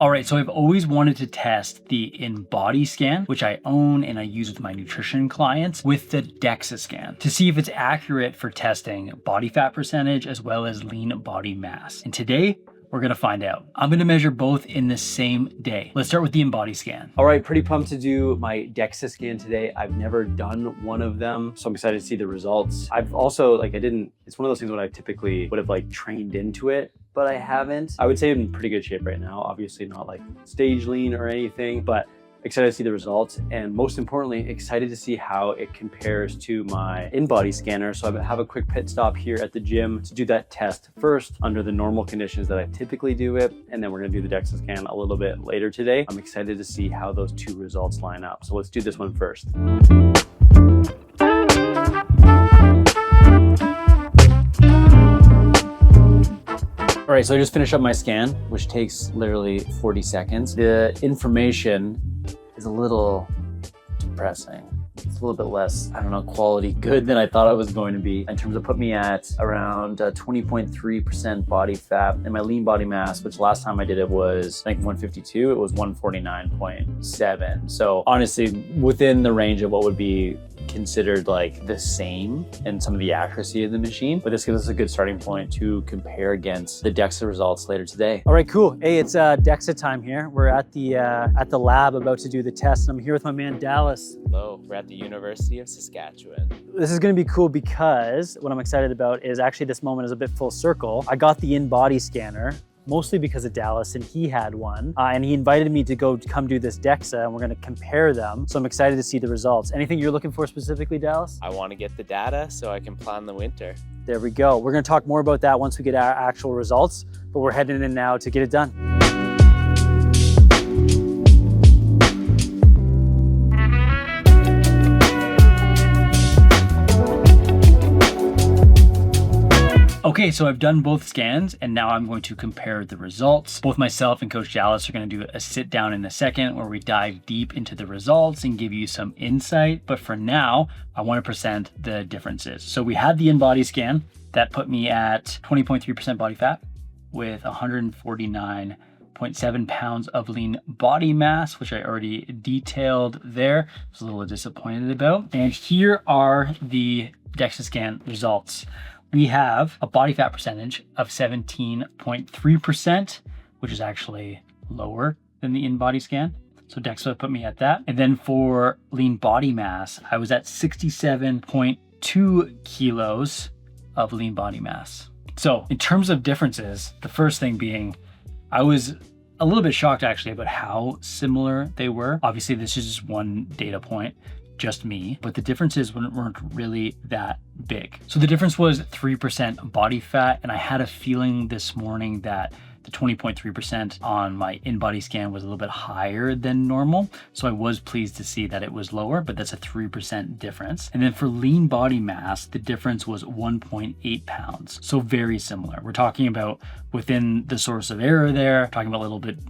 All right, so I've always wanted to test the InBody scan, which I own and I use with my nutrition clients, with the DEXA scan to see if it's accurate for testing body fat percentage as well as lean body mass. And today, we're gonna find out. I'm gonna measure both in the same day. Let's start with the InBody scan. All right, pretty pumped to do my DEXA scan today. I've never done one of them, so I'm excited to see the results. I've also, it's one of those things when I typically would have trained into it, but I haven't. I would say I'm in pretty good shape right now. Obviously not stage lean or anything, but excited to see the results. And most importantly, excited to see how it compares to my InBody scanner. So I have a quick pit stop here at the gym to do that test first under the normal conditions that I typically do it. And then we're gonna do the DEXA scan a little bit later today. I'm excited to see how those two results line up. So let's do this one first. All right, so I just finished up my scan, which takes literally 40 seconds. The information is a little depressing. It's a little bit less, quality good than I thought it was going to be in terms of put me at around 20.3% body fat, and my lean body mass, which last time I did it was 152, it was 149.7. So honestly, within the range of what would be considered the same in some of the accuracy of the machine, but this gives us a good starting point to compare against the DEXA results later today. All right, cool. Hey, it's DEXA time here. We're at the lab about to do the test, and I'm here with my man Dallas. Hello, we're at the University of Saskatchewan. This is gonna be cool because what I'm excited about is actually this moment is a bit full circle. I got the InBody scanner mostly because of Dallas, and he had one, and he invited me to come do this DEXA, and we're gonna compare them. So I'm excited to see the results. Anything you're looking for specifically, Dallas? I want to get the data so I can plan the winter. There we go. We're gonna talk more about that once we get our actual results, but we're heading in now to get it done. Okay, so I've done both scans and now I'm going to compare the results. Both myself and Coach Dallas are going to do a sit down in a second where we dive deep into the results and give you some insight. But for now, I want to present the differences. So we had the InBody scan that put me at 20.3% body fat with 149.7 pounds of lean body mass, which I already detailed there. I was a little disappointed about. And here are the DEXA scan results. We have a body fat percentage of 17.3%, which is actually lower than the InBody scan. So DEXA put me at that. And then for lean body mass, I was at 67.2 kilos of lean body mass. So in terms of differences, the first thing being, I was a little bit shocked actually about how similar they were. Obviously, this is just one data point, just me, but the differences weren't really that big. So the difference was 3% body fat, and I had a feeling this morning that the 20.3% on my InBody scan was a little bit higher than normal. So I was pleased to see that it was lower, but that's a 3% difference. And then for lean body mass, the difference was 1.8 pounds. So very similar. We're talking about within the source of error there, talking about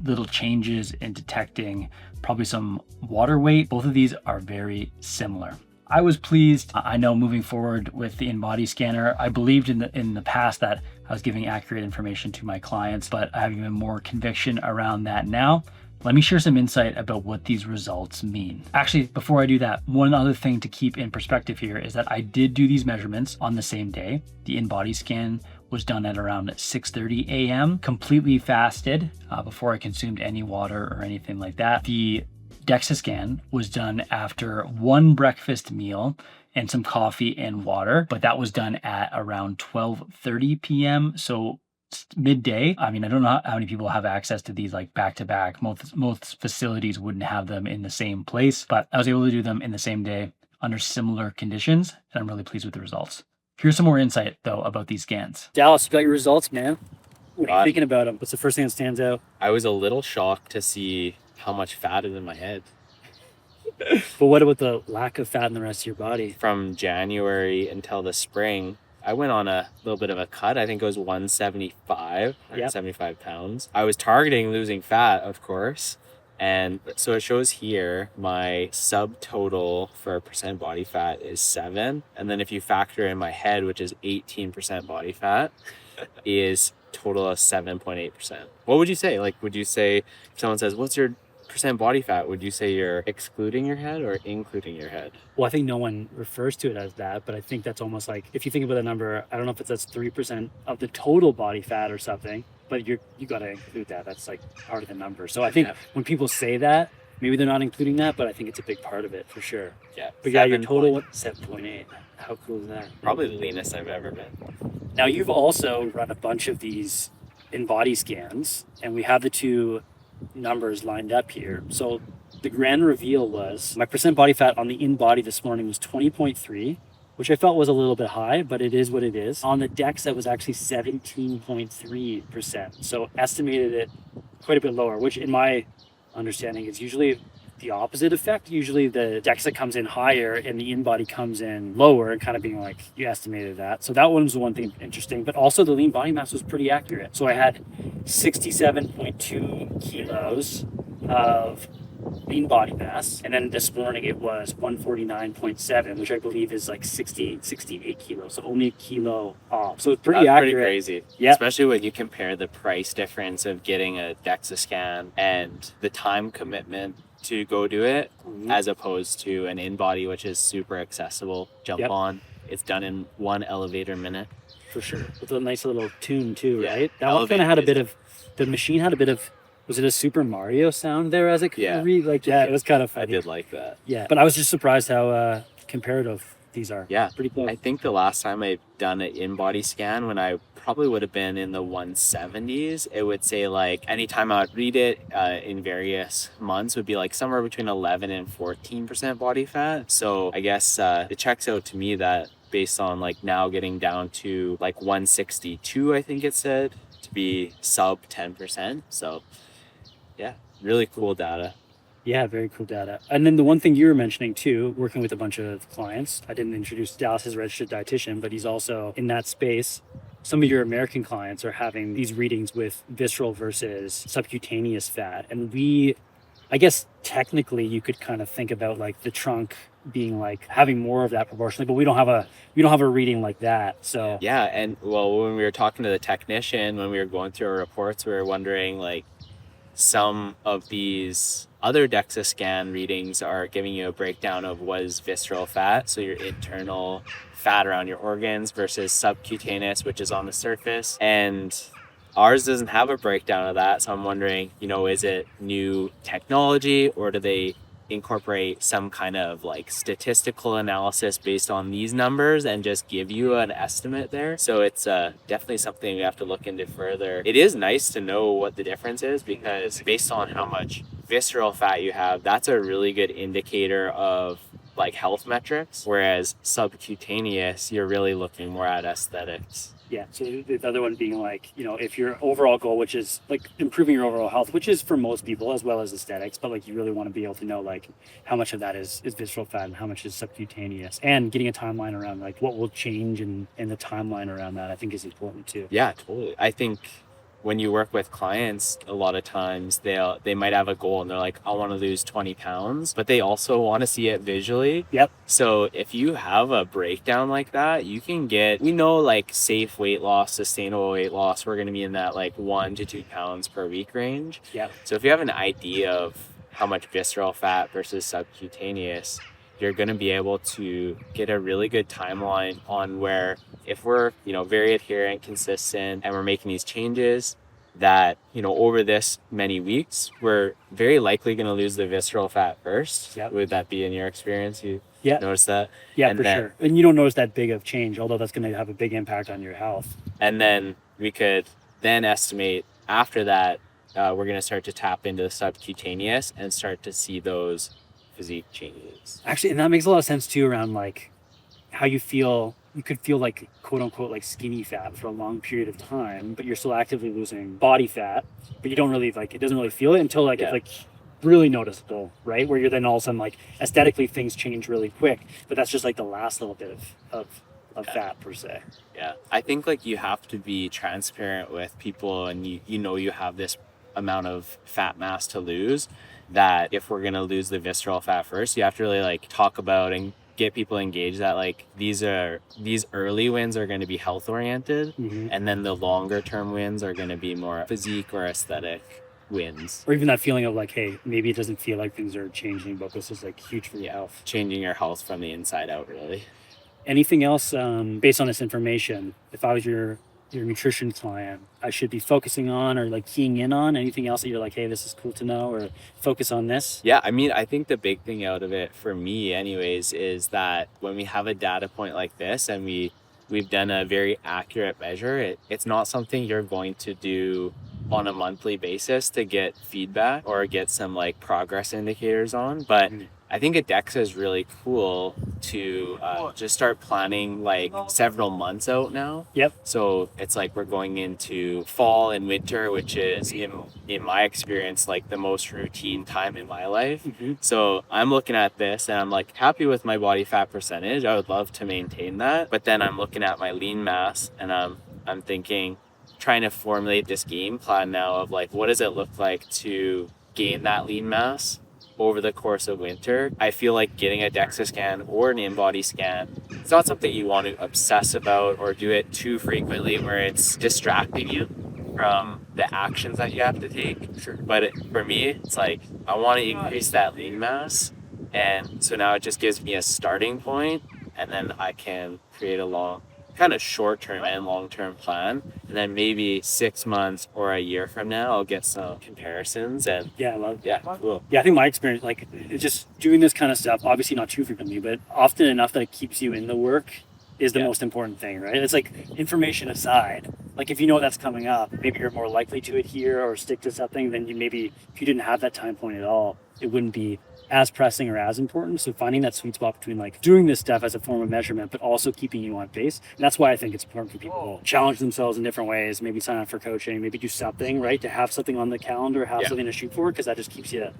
little changes in detecting probably some water weight. Both of these are very similar. I was pleased. I know moving forward with the InBody scanner, I believed in the past that I was giving accurate information to my clients, but I have even more conviction around that now. Let me share some insight about what these results mean. Actually, before I do that, one other thing to keep in perspective here is that I did do these measurements on the same day. The InBody scan was done at around 6:30 a.m., completely fasted before I consumed any water or anything like that. The DEXA scan was done after one breakfast meal and some coffee and water, but that was done at around 12:30 p.m. So midday. I mean, I don't know how many people have access to these back to back. Most facilities wouldn't have them in the same place, but I was able to do them in the same day under similar conditions, and I'm really pleased with the results. Here's some more insight though about these scans. Dallas, you got your results, man. What are you thinking about them? What's the first thing that stands out? I was a little shocked to see how much fat is in my head. But what about the lack of fat in the rest of your body? From January until the spring, I went on a little bit of a cut. I think it was 175 pounds. I was targeting losing fat, of course. And so it shows here my subtotal for percent body fat is 7. And then if you factor in my head, which is 18% body fat, is total of 7.8%. What would you say? Like, would you say if someone says, what's your percent body fat, would you say you're excluding your head or including your head? Well, I think no one refers to it as that, but I think that's almost like, if you think about the number, I don't know if that's 3% of the total body fat or something, but you got to include that. That's like part of the number. So I think when people say that, maybe they're not including that, but I think it's a big part of it for sure. Yeah. But yeah, your total 7.8. How cool is that? Probably the leanest I've ever been. Now you've also run a bunch of these InBody scans, and we have the two numbers lined up here. So the grand reveal was my percent body fat on the InBody this morning was 20.3, which I felt was a little bit high, but it is what it is. On the DEXA was actually 17.3%. So estimated it quite a bit lower, which in my understanding is usually the opposite effect. Usually the DEXA comes in higher and the InBody comes in lower, and kind of being like, you estimated that. So that one was one thing interesting, but also the lean body mass was pretty accurate. So I had 67.2 kilos of lean body mass, and then this morning it was 149.7, which I believe is like 68 kilos, so only a kilo off. So it's pretty accurate. Pretty crazy. Yeah. Especially when you compare the price difference of getting a DEXA scan and the time commitment to go do it, as opposed to an InBody, which is super accessible. Jump on. It's done in 1 elevator minute. For sure. With a nice little tune too, Yeah. right? That one kind of had a bit of, the machine had a bit of, was it a Super Mario sound there as it like, yeah, it was kind of funny. I did like that. Yeah, but I was just surprised how comparative these are. Yeah. Pretty close. I think the last time I've done an InBody scan, when I probably would have been in the 170s, it would say like anytime I would read it in various months would be like somewhere between 11 and 14% body fat. So I guess it checks out to me that based on like now getting down to like 162, I think it said, to be sub 10%. So yeah, really cool data. Yeah, very cool data. And then the one thing you were mentioning too, working with a bunch of clients, I didn't introduce Dallas as a registered dietitian, but he's also in that space. Some of your American clients are having these readings with visceral versus subcutaneous fat. And I guess technically you could kind of think about like the trunk being like having more of that proportionally, but we don't have a reading like that. So yeah, and well, when we were talking to the technician, when we were going through our reports, we were wondering like some of these other DEXA scan readings are giving you a breakdown of what is visceral fat, so your internal fat around your organs, versus subcutaneous, which is on the surface. And ours doesn't have a breakdown of that. So I'm wondering, is it new technology, or do they incorporate some kind of like statistical analysis based on these numbers and just give you an estimate there? So it's definitely something we have to look into further. It is nice to know what the difference is, because based on how much visceral fat you have, that's a really good indicator of like health metrics, whereas subcutaneous, you're really looking more at aesthetics. Yeah, so the other one being like, if your overall goal, which is like improving your overall health, which is for most people as well as aesthetics, but like you really want to be able to know like how much of that is visceral fat and how much is subcutaneous, and getting a timeline around like what will change in the timeline around that, I think is important too. Yeah, totally. I think when you work with clients, a lot of times they might have a goal and they're like, I want to lose 20 pounds, but they also want to see it visually. Yep. So if you have a breakdown like that, you can we know like safe weight loss, sustainable weight loss, we're going to be in that like 1 to 2 pounds per week range. Yep. So if you have an idea of how much visceral fat versus subcutaneous, you're going to be able to get a really good timeline on where, if we're, very adherent, consistent, and we're making these changes, that, over this many weeks, we're very likely going to lose the visceral fat first. Yep. Would that be in your experience? You notice that? Yeah, for sure. And you don't notice that big of change, although that's going to have a big impact on your health. And then we could then estimate after that, we're going to start to tap into the subcutaneous and start to see those physique changes. Actually, and that makes a lot of sense too, around like how you could feel like quote unquote like skinny fat for a long period of time, but you're still actively losing body fat, but you don't really like, it doesn't really feel it until like it's like really noticeable, right? Where you're then all of a sudden like aesthetically things change really quick, but that's just like the last little bit of fat per se. Yeah, I think like you have to be transparent with people, and you have this amount of fat mass to lose, that if we're going to lose the visceral fat first, you have to really like talk about and get people engaged that like these early wins are going to be health oriented, and then the longer term wins are going to be more physique or aesthetic wins. Or even that feeling of like, hey, maybe it doesn't feel like things are changing, but this is like huge for your health. Changing your health from the inside out, really. Anything else based on this information, if I was your nutrition client, I should be focusing on or like keying in on? Anything else that you're like, hey, this is cool to know, or focus on this? Yeah, I mean, I think the big thing out of it for me anyways is that when we have a data point like this and we've done a very accurate measure, it's not something you're going to do on a monthly basis to get feedback or get some like progress indicators on, but I think a DEXA is really cool to just start planning like several months out now. Yep. So it's like we're going into fall and winter, which is in my experience like the most routine time in my life. So I'm looking at this and I'm like happy with my body fat percentage. I would love to maintain that. But then I'm looking at my lean mass and I'm thinking, trying to formulate this game plan now of like what does it look like to gain that lean mass over the course of winter. I feel like getting a DEXA scan or an InBody scan, it's not something you want to obsess about or do it too frequently where it's distracting you from the actions that you have to take. But for me, it's like I want to increase that lean mass, and so now it just gives me a starting point, and then I can create a long kind of short-term and long-term plan, and then maybe 6 months or a year from now I'll get some comparisons. And cool. I think my experience, like it's just doing this kind of stuff, obviously not too frequently, but often enough that it keeps you in the work is the most important thing, right? It's like information aside, like if you know that's coming up, maybe you're more likely to adhere or stick to something than you maybe if you didn't have that time point at all, it wouldn't be as pressing or as important. So finding that sweet spot between like doing this stuff as a form of measurement, but also keeping you on pace. And that's why I think it's important for people to challenge themselves in different ways, maybe sign up for coaching, maybe do something, right? To have something on the calendar, have something to shoot for, because that just keeps you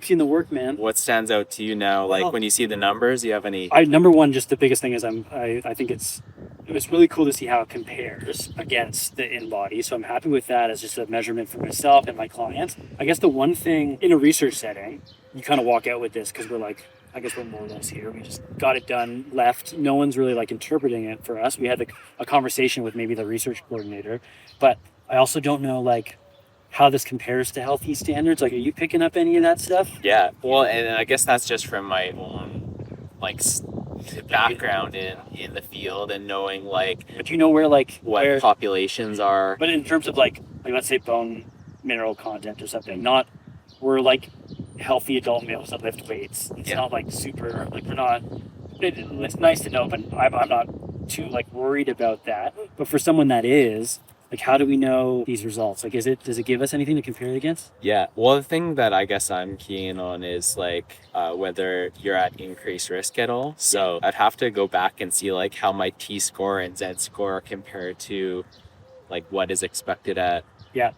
in the work, man. What stands out to you now? Like when you see the numbers, do you have any? Number one, just the biggest thing is I think it was really cool to see how it compares against the InBody. So I'm happy with that as just a measurement for myself and my clients. I guess the one thing in a research setting, you kind of walk out with this because we're like, I guess we're more or less here. We just got it done, left. No one's really like interpreting it for us. We had a conversation with maybe the research coordinator, but I also don't know like how this compares to healthy standards. Like, are you picking up any of that stuff? Yeah, well, and I guess that's just from my own like background in the field and knowing like. But you know where like what populations are. But in terms of like let's say bone mineral content or something, not we're like healthy adult males that lift weights. It's not like super like we're not. It's nice to know, but I'm not too like worried about that. But for someone that is. Like, how do we know these results? Like, does it give us anything to compare it against? Yeah. Well, the thing that I guess I'm keen on is like whether you're at increased risk at all. So I'd have to go back and see like how my T-score and Z-score compare to like what is expected at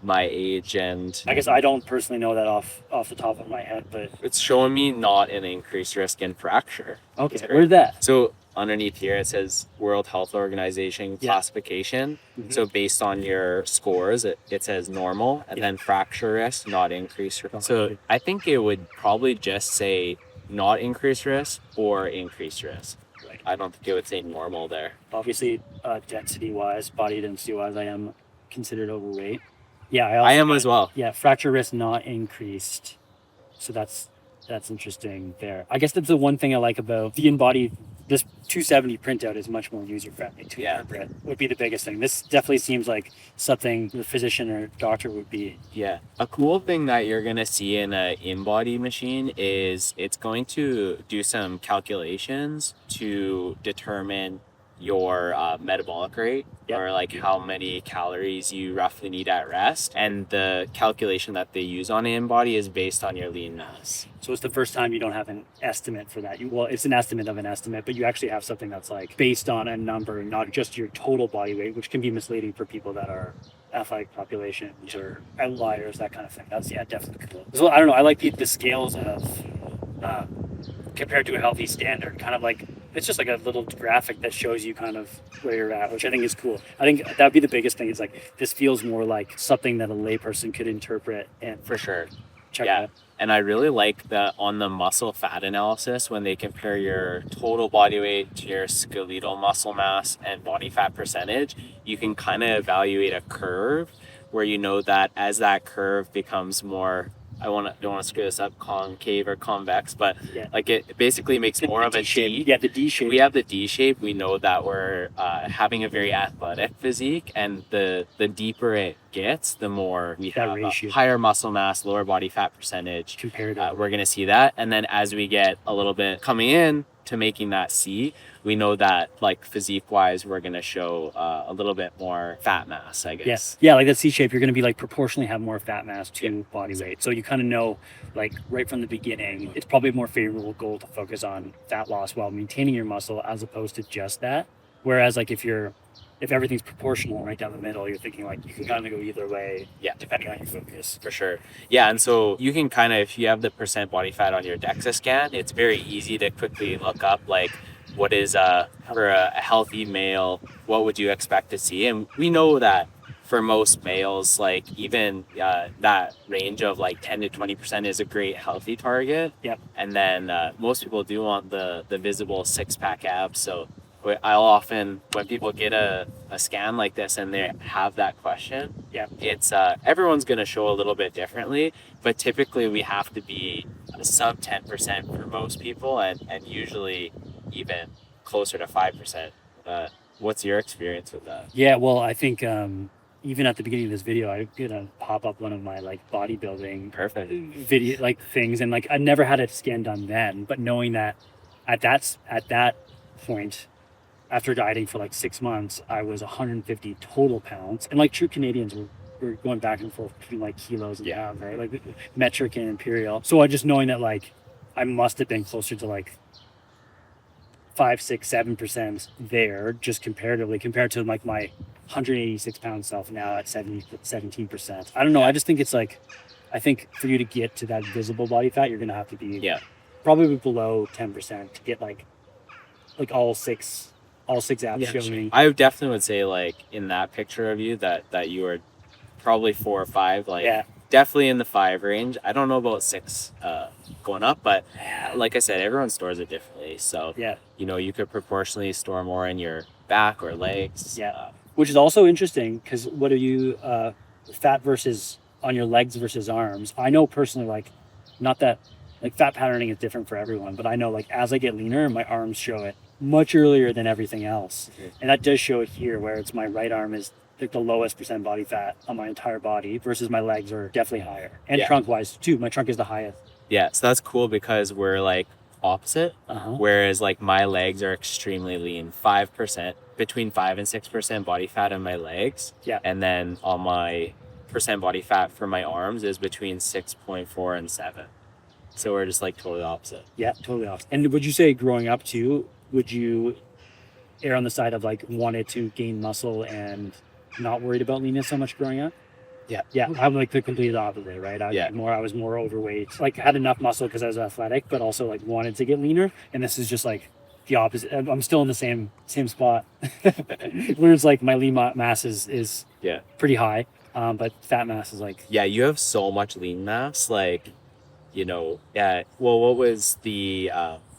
my age. And I guess I don't personally know that off the top of my head, but it's showing me not an increased risk in fracture. Okay, where's that? So underneath here it says World Health Organization classification. So based on your scores, it says normal, and then fracture risk, not increased risk. So I think it would probably just say not increased risk or increased risk. Right. I don't think it would say normal there. Obviously, density-wise, body density-wise, I am considered overweight. Yeah, I am as well. Yeah, fracture risk not increased. So that's interesting there. I guess that's the one thing I like about the InBody. This 270 printout is much more user-friendly to interpret. Would be the biggest thing. This definitely seems like something the physician or doctor would be. Yeah. A cool thing that you're going to see in an InBody machine is it's going to do some calculations to determine your metabolic rate or like how many calories you roughly need at rest, and the calculation that they use on InBody is based on your lean mass. So it's the first time you don't have an estimate for that. Well, it's an estimate of an estimate, but you actually have something that's like based on a number, not just your total body weight, which can be misleading for people that are athletic populations or outliers, that kind of thing. That's definitely cool. So I don't know, I like the scales of compared to a healthy standard, kind of like it's just like a little graphic that shows you kind of where you're at, which I think is cool. I think that'd be the biggest thing. Is like this feels more like something that a layperson could interpret and for sure check Yeah. that. And I really like that on the muscle fat analysis when they compare your total body weight to your skeletal muscle mass and body fat percentage, you can kind of evaluate a curve where you know that as that curve becomes more, don't want to screw this up, concave or convex, but like it basically makes more of a D. Yeah, the D shape. We have the D shape. We know that we're having a very athletic physique, and the deeper it gets, the more we have a higher muscle mass, lower body fat percentage. Comparative. We're gonna see that, and then as we get a little bit coming in to making that C, we know that like physique wise, we're gonna show a little bit more fat mass, I guess. Yes. Yeah, like that C shape, you're gonna be like proportionally have more fat mass to body weight. So you kind of know, like right from the beginning, it's probably a more favorable goal to focus on fat loss while maintaining your muscle as opposed to just that. Whereas like if everything's proportional right down the middle, you're thinking like you can kind of go either way, depending on your focus. For sure. Yeah, and so you can kind of, if you have the percent body fat on your DEXA scan, it's very easy to quickly look up like what is for a healthy male, what would you expect to see? And we know that for most males, like even that range of like 10 to 20% is a great healthy target. Yep. And then most people do want the visible six-pack abs. So I'll often, when people get a scan like this and they have that question, it's everyone's going to show a little bit differently, but typically we have to be sub 10% for most people, and usually even closer to 5%. What's your experience with that? Yeah, well, I think even at the beginning of this video, I'm gonna pop up one of my like bodybuilding video like things, and like I never had a scan done then, but knowing that at that point, after dieting for like 6 months, I was 150 total pounds, and like true Canadians were going back and forth between like kilos and pounds, right? Like metric and imperial. So I just knowing that like I must have been closer to like 5, 6, 7% there, just comparatively compared to like my 186 pound self now at 17%. I don't know. I just think it's like, I think for you to get to that visible body fat, you're gonna have to be probably below 10% to get like all six abs showing. I definitely would say like in that picture of you that you were probably 4 or 5, like definitely in the 5 range. I don't know about 6 going up, but like I said, everyone stores it differently. So you know, you could proportionally store more in your back or legs. Which is also interesting because what are you fat versus on your legs versus arms? I know personally, like not that like fat patterning is different for everyone, but I know like as I get leaner, my arms show it much earlier than everything else. And that does show it here where it's my right arm is like the lowest percent body fat on my entire body versus my legs are definitely higher. And trunk wise too, my trunk is the highest. Yeah, so that's cool because we're like opposite. Whereas like my legs are extremely lean, 5%, between 5 and 6% body fat on my legs. And then on my percent body fat for my arms is between 6.4 and 7. So we're just like totally opposite. Yeah, totally opposite. And would you say growing up too, would you err on the side of like wanted to gain muscle and not worried about leanness so much growing up? Yeah, I'm like the complete opposite, right? I was more overweight, like had enough muscle because I was athletic, but also like wanted to get leaner. And this is just like the opposite. I'm still in the same spot. Whereas like my lean mass is pretty high, but fat mass is like you have so much lean mass, like you know. Well, what was the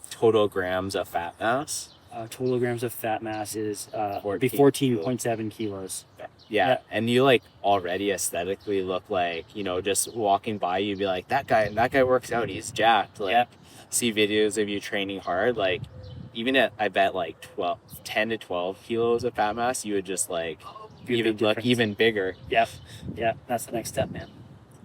total grams of fat mass? Total grams of fat mass is 14.7 kilos. Yeah, and you like already aesthetically look like, you know, just walking by you'd be like, that guy works out, he's jacked. Like see videos of you training hard, like even at I bet like 10 to 12 kilos of fat mass, you would just like look even bigger. Yeah, that's the next step, man.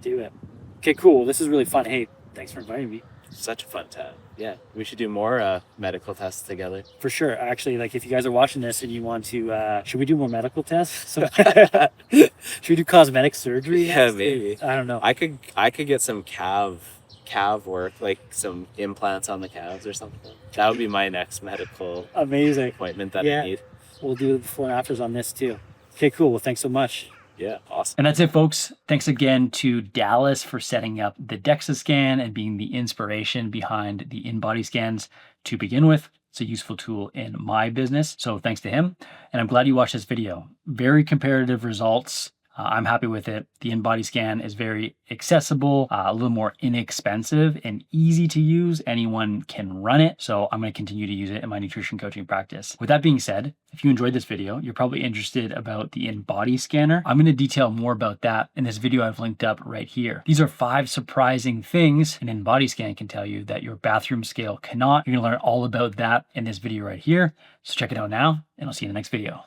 Do it. Okay, cool. This is really fun. Hey, thanks for inviting me. Such a fun time. Yeah, we should do more medical tests together. For sure. Actually, like if you guys are watching this and you want to, should we do more medical tests? Should we do cosmetic surgery? Yeah, maybe. I don't know. I could get some calf work, like some implants on the calves or something. That would be my next medical appointment that I need. We'll do the before and afters on this too. Okay, cool. Well, thanks so much. Yeah, awesome. And that's it, folks. Thanks again to Dallas for setting up the DEXA scan and being the inspiration behind the InBody scans to begin with. It's a useful tool in my business. So thanks to him. And I'm glad you watched this video. Very comparative results. I'm happy with it. The InBody scan is very accessible, a little more inexpensive and easy to use. Anyone can run it. So I'm going to continue to use it in my nutrition coaching practice. With that being said, if you enjoyed this video, you're probably interested about the InBody scanner. I'm going to detail more about that in this video I've linked up right here. These are 5 surprising things an InBody scan can tell you that your bathroom scale cannot. You're going to learn all about that in this video right here. So check it out now, and I'll see you in the next video.